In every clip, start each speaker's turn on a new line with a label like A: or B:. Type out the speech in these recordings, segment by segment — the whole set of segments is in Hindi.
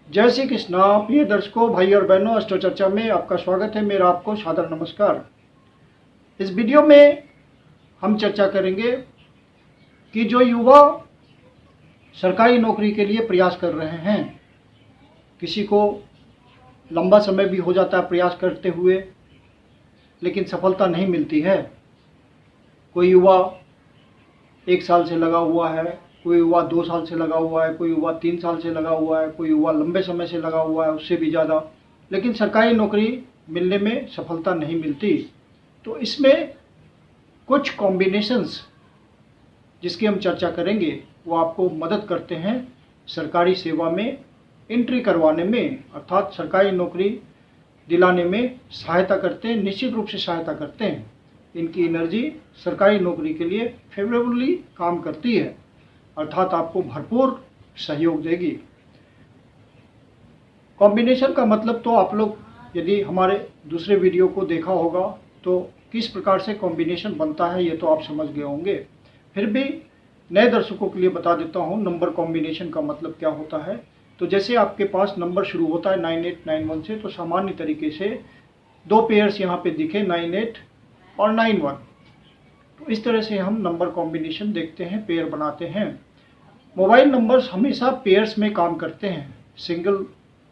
A: जय श्री कृष्णा। प्रिय दर्शकों, भाई और बहनों, अस्ट्रो चर्चा में आपका स्वागत है। मेरा आपको सादर नमस्कार। इस वीडियो में हम चर्चा करेंगे कि जो युवा सरकारी नौकरी के लिए प्रयास कर रहे हैं, किसी को लंबा समय भी हो जाता है प्रयास करते हुए, लेकिन सफलता नहीं मिलती है। कोई युवा 1 साल से लगा हुआ है, कोई युवा 2 साल से लगा हुआ है, कोई युवा 3 साल से लगा हुआ है, कोई युवा लंबे समय से लगा हुआ है, उससे भी ज़्यादा, लेकिन सरकारी नौकरी मिलने में सफलता नहीं मिलती। तो इसमें कुछ कॉम्बिनेशंस जिसकी हम चर्चा करेंगे वो आपको मदद करते हैं सरकारी सेवा में एंट्री करवाने में, अर्थात सरकारी नौकरी दिलाने में सहायता करते हैं, निश्चित रूप से सहायता करते हैं। इनकी एनर्जी सरकारी नौकरी के लिए फेवरेबली काम करती है, अर्थात आपको भरपूर सहयोग देगी। कॉम्बिनेशन का मतलब तो आप लोग यदि हमारे दूसरे वीडियो को देखा होगा तो किस प्रकार से कॉम्बिनेशन बनता है ये तो आप समझ गए होंगे। फिर भी नए दर्शकों के लिए बता देता हूँ नंबर कॉम्बिनेशन का मतलब क्या होता है। तो जैसे आपके पास नंबर शुरू होता है 9891 से, तो सामान्य तरीके से दो पेयर्स यहाँ पे दिखे 98 और 91, तो इस तरह से हम नंबर कॉम्बिनेशन देखते हैं, पेयर बनाते हैं। मोबाइल नंबर्स हमेशा पेयर्स में काम करते हैं, सिंगल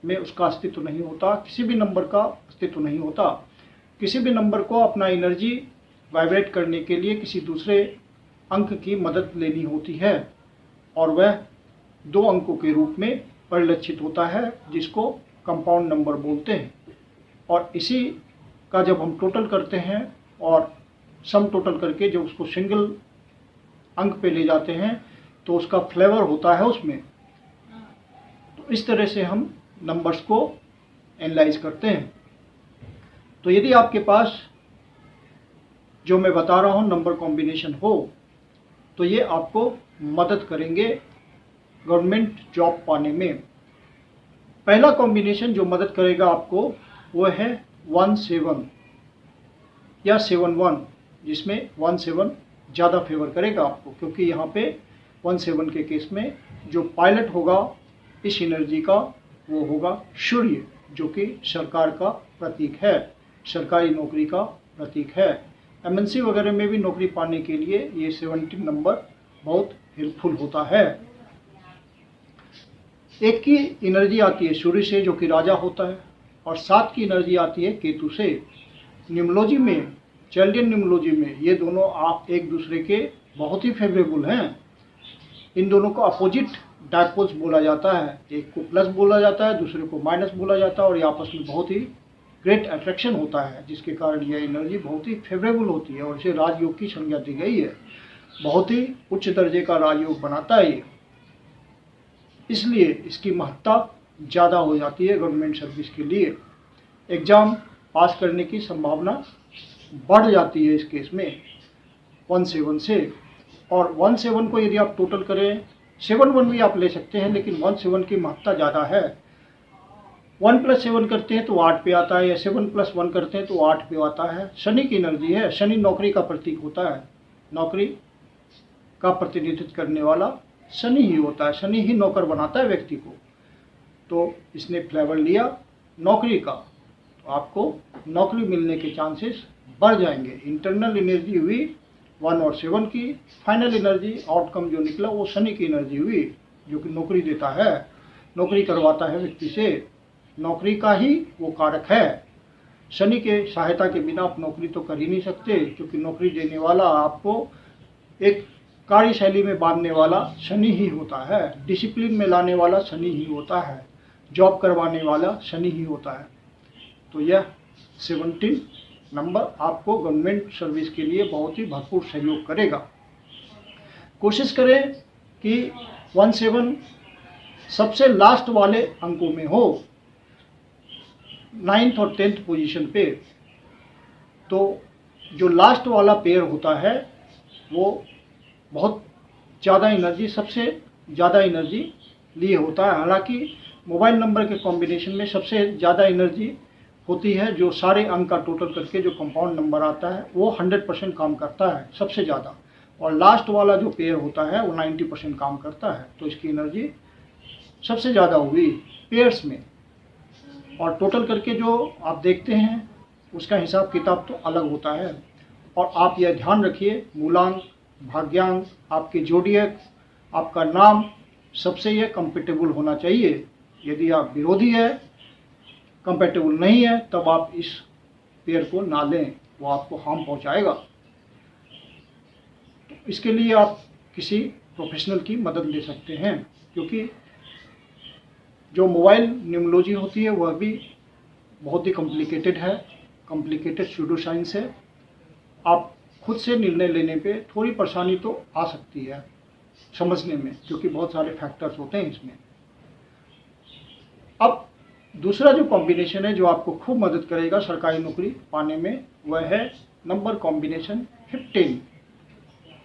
A: में उसका अस्तित्व नहीं होता, किसी भी नंबर का अस्तित्व नहीं होता। किसी भी नंबर को अपना एनर्जी वाइब्रेट करने के लिए किसी दूसरे अंक की मदद लेनी होती है और वह 2 अंकों के रूप में परिलक्षित होता है, जिसको कंपाउंड नंबर बोलते हैं। और इसी का जब हम टोटल करते हैं और सम टोटल करके जब उसको सिंगल अंक पे ले जाते हैं तो उसका फ्लेवर होता है उसमें। तो इस तरह से हम नंबर्स को एनालाइज करते हैं। तो यदि आपके पास जो मैं बता रहा हूँ नंबर कॉम्बिनेशन हो तो ये आपको मदद करेंगे गवर्नमेंट जॉब पाने में। पहला कॉम्बिनेशन जो मदद करेगा आपको वो है 17 या 71, जिसमें 17 ज़्यादा फेवर करेगा आपको, क्योंकि यहाँ पे 17 के केस में जो पायलट होगा इस एनर्जी का वो होगा सूर्य, जो कि सरकार का प्रतीक है, सरकारी नौकरी का प्रतीक है। एमएनसी वगैरह में भी नौकरी पाने के लिए ये 17 नंबर बहुत हेल्पफुल होता है। एक की एनर्जी आती है सूर्य से, जो कि राजा होता है, और 7 की एनर्जी आती है केतु से। न्यूमरोलॉजी में, चैल्डियन न्यूमरोलॉजी में ये दोनों आप एक दूसरे के बहुत ही फेवरेबल हैं। इन दोनों को अपोजिट डायपोल्स बोला जाता है, एक को प्लस बोला जाता है, दूसरे को माइनस बोला जाता है, और ये आपस में बहुत ही ग्रेट अट्रैक्शन होता है, जिसके कारण यह एनर्जी बहुत ही फेवरेबल होती है और इसे राजयोग की संज्ञा दी गई है। बहुत ही उच्च दर्जे का राजयोग बनाता है ये, इसलिए इसकी महत्ता ज़्यादा हो जाती है गवर्नमेंट सर्विस के लिए। एग्ज़ाम पास करने की संभावना बढ़ जाती है इस केस में 17 से। और 17 को यदि आप टोटल करें, 71 भी आप ले सकते हैं, लेकिन 17 की महत्ता ज़्यादा है। 1 + 7 करते हैं तो 8 पे आता है, या 7 + 1 करते हैं तो 8 पे आता है। शनि की एनर्जी है, शनि नौकरी का प्रतीक होता है, नौकरी का प्रतिनिधित्व करने वाला शनि ही होता है, शनि ही नौकर बनाता है व्यक्ति को। तो इसने फ्लेवर लिया नौकरी का, तो आपको नौकरी मिलने के चांसेस बढ़ जाएंगे। इंटरनल एनर्जी हुई 1 और 7 की, फाइनल एनर्जी आउटकम जो निकला वो शनि की एनर्जी हुई, जो कि नौकरी देता है, नौकरी करवाता है व्यक्ति से, नौकरी का ही वो कारक है। शनि के सहायता के बिना आप नौकरी तो कर ही नहीं सकते, क्योंकि नौकरी देने वाला, आपको एक कार्यशैली में बांधने वाला शनि ही होता है, डिसिप्लिन में लाने वाला शनि ही होता है, जॉब करवाने वाला शनि ही होता है। तो यह 17 नंबर आपको गवर्नमेंट सर्विस के लिए बहुत ही भरपूर सहयोग करेगा। कोशिश करें कि 17 सबसे लास्ट वाले अंकों में हो, 9th और 10th पोजीशन पे। तो जो लास्ट वाला पेयर होता है वो बहुत ज़्यादा एनर्जी, सबसे ज़्यादा एनर्जी लिए होता है। हालांकि मोबाइल नंबर के कॉम्बिनेशन में सबसे ज़्यादा एनर्जी होती है, जो सारे अंक का टोटल करके जो कंपाउंड नंबर आता है वो 100% काम करता है सबसे ज़्यादा, और लास्ट वाला जो पेयर होता है वो 90% काम करता है। तो इसकी एनर्जी सबसे ज़्यादा हुई पेयर्स में, और टोटल करके जो आप देखते हैं उसका हिसाब किताब तो अलग होता है। और आप यह ध्यान रखिए, मूलांक, भाग्यांक, आपके जोडियक, आपका नाम, सबसे यह कंपेटेबल होना चाहिए। यदि आप विरोधी है, कंपेटेबल नहीं है, तब आप इस पेयर को ना लें, वो आपको हार्म पहुंचाएगा। तो इसके लिए आप किसी प्रोफेशनल की मदद ले सकते हैं, क्योंकि जो मोबाइल न्यूमरोलॉजी होती है वह भी बहुत ही कॉम्प्लिकेटेड है, कॉम्प्लिकेटेड सूडो साइंस है। आप खुद से निर्णय लेने पे थोड़ी परेशानी तो आ सकती है समझने में, क्योंकि बहुत सारे फैक्टर्स होते हैं इसमें। अब दूसरा जो कॉम्बिनेशन है जो आपको खूब मदद करेगा सरकारी नौकरी पाने में, वह है नंबर कॉम्बिनेशन 15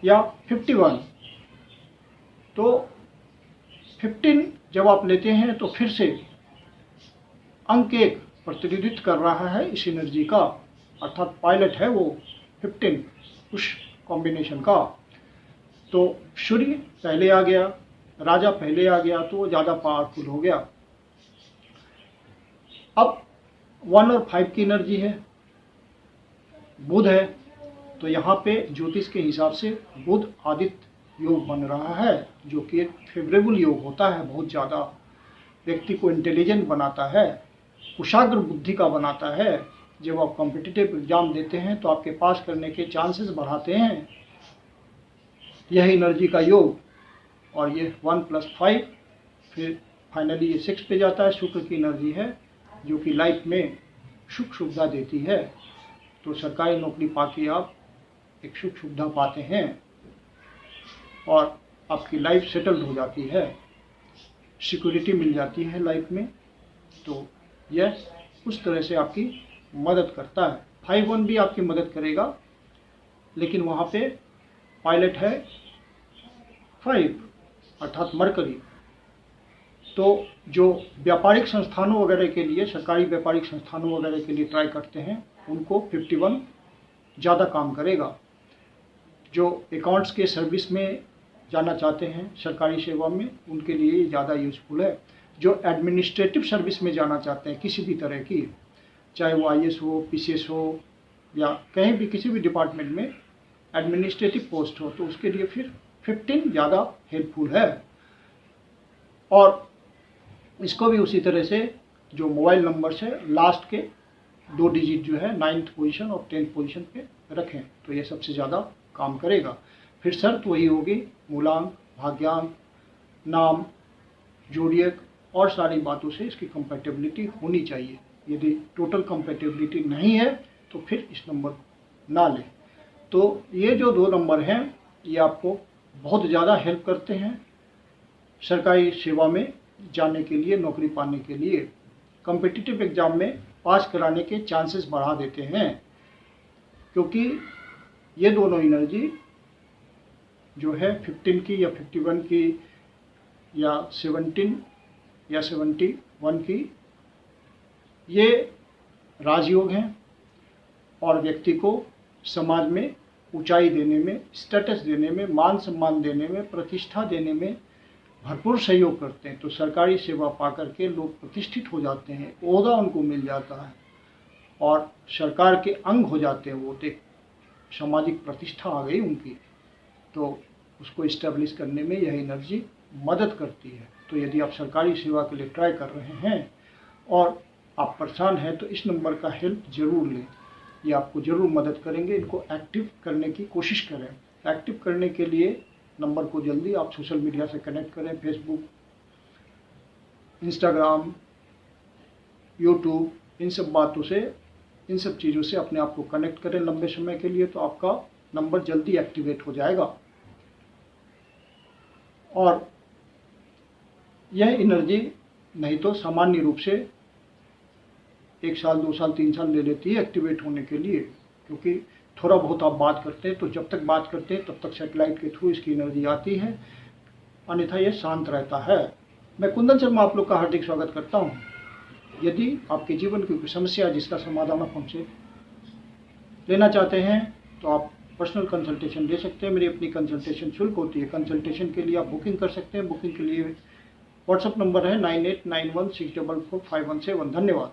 A: या 51। तो 15 जब आप लेते हैं तो फिर से अंक एक प्रतिनिधित्व कर रहा है इस एनर्जी का, अर्थात पायलट है वो 15 उस कॉम्बिनेशन का। तो सूर्य पहले आ गया, राजा पहले आ गया, तो वो ज़्यादा पावरफुल हो गया। अब 1 और 5 की एनर्जी है, बुध है, तो यहाँ पे ज्योतिष के हिसाब से बुध आदित्य योग बन रहा है, जो कि एक फेवरेबल योग होता है, बहुत ज़्यादा व्यक्ति को इंटेलिजेंट बनाता है, कुशाग्र बुद्धि का बनाता है। जब आप कॉम्पिटिटिव एग्जाम देते हैं तो आपके पास करने के चांसेस बढ़ाते हैं यह एनर्जी का योग। और ये 1 + 5 फिर फाइनली ये 6 पे जाता है, शुक्र की एनर्जी है, जो कि लाइफ में सुख सुविधा देती है। तो सरकारी नौकरी पाके आप एक सुख सुविधा पाते हैं और आपकी लाइफ सेटल्ड हो जाती है, सिक्योरिटी मिल जाती है लाइफ में। तो यह उस तरह से आपकी मदद करता है। 5-1 भी आपकी मदद करेगा, लेकिन वहाँ पे पायलट है 5 अर्थात मरकरी। तो जो व्यापारिक संस्थानों वगैरह के लिए, सरकारी व्यापारिक संस्थानों वगैरह के लिए ट्राई करते हैं, उनको 51 ज़्यादा काम करेगा। जो अकाउंट्स के सर्विस में जाना चाहते हैं सरकारी सेवा में, उनके लिए ये ज़्यादा यूज़फुल है। जो एडमिनिस्ट्रेटिव सर्विस में जाना चाहते हैं किसी भी तरह की, चाहे वो IAS हो, PCS हो, या कहीं भी किसी भी डिपार्टमेंट में एडमिनिस्ट्रेटिव पोस्ट हो, तो उसके लिए फिर 15 ज़्यादा हेल्पफुल है। और इसको भी उसी तरह से जो मोबाइल नंबर से लास्ट के 2 डिजिट जो है 9th पोजीशन और 10th पोजीशन पे रखें, तो ये सबसे ज़्यादा काम करेगा। फिर शर्त वही होगी, मूलांक, भाग्यांक, नाम, जोडियक और सारी बातों से इसकी कंपैटिबिलिटी होनी चाहिए। यदि टोटल कंपैटिबिलिटी नहीं है तो फिर इस नंबर को ना लें। तो ये जो 2 नंबर हैं ये आपको बहुत ज़्यादा हेल्प करते हैं सरकारी सेवा में जाने के लिए, नौकरी पाने के लिए। कॉम्पिटिटिव एग्ज़ाम में पास कराने के चांसेस बढ़ा देते हैं, क्योंकि ये दोनों एनर्जी जो है 15 की या 51 की या 17 या 71 की, ये राजयोग हैं और व्यक्ति को समाज में ऊंचाई देने में, स्टेटस देने में, मान सम्मान देने में, प्रतिष्ठा देने में भरपूर सहयोग करते हैं। तो सरकारी सेवा पा करके लोग प्रतिष्ठित हो जाते हैं, ओहदा उनको मिल जाता है और सरकार के अंग हो जाते हैं वो, एक सामाजिक प्रतिष्ठा आ गई उनकी। तो उसको इस्टेब्लिश करने में यह एनर्जी मदद करती है। तो यदि आप सरकारी सेवा के लिए ट्राई कर रहे हैं और आप परेशान हैं, तो इस नंबर का हेल्प ज़रूर लें, ये आपको ज़रूर मदद करेंगे। इनको एक्टिव करने की कोशिश करें। एक्टिव करने के लिए नंबर को जल्दी आप सोशल मीडिया से कनेक्ट करें, फेसबुक, इंस्टाग्राम, यूट्यूब, इन सब बातों से, इन सब चीज़ों से अपने आप को कनेक्ट करें लंबे समय के लिए, तो आपका नंबर जल्दी एक्टिवेट हो जाएगा। और यह एनर्जी नहीं तो सामान्य रूप से 1 साल, 2 साल, 3 साल ले लेती है एक्टिवेट होने के लिए, क्योंकि थोड़ा बहुत आप बात करते हैं, तो जब तक बात करते हैं तब तक सैटेलाइट के थ्रू इसकी एनर्जी आती है, अन्यथा ये शांत रहता है। मैं कुंदन शर्मा आप लोग का हार्दिक स्वागत करता हूँ। यदि आपके जीवन की कोई समस्या है जिसका समाधान आप हमसे लेना चाहते हैं, तो आप पर्सनल कंसल्टेशन ले सकते हैं। मेरी अपनी कंसल्टेशन शुल्क होती है। कंसल्टेशन के लिए आप बुकिंग कर सकते हैं। बुकिंग के लिए व्हाट्सएप नंबर है 9891644517। धन्यवाद।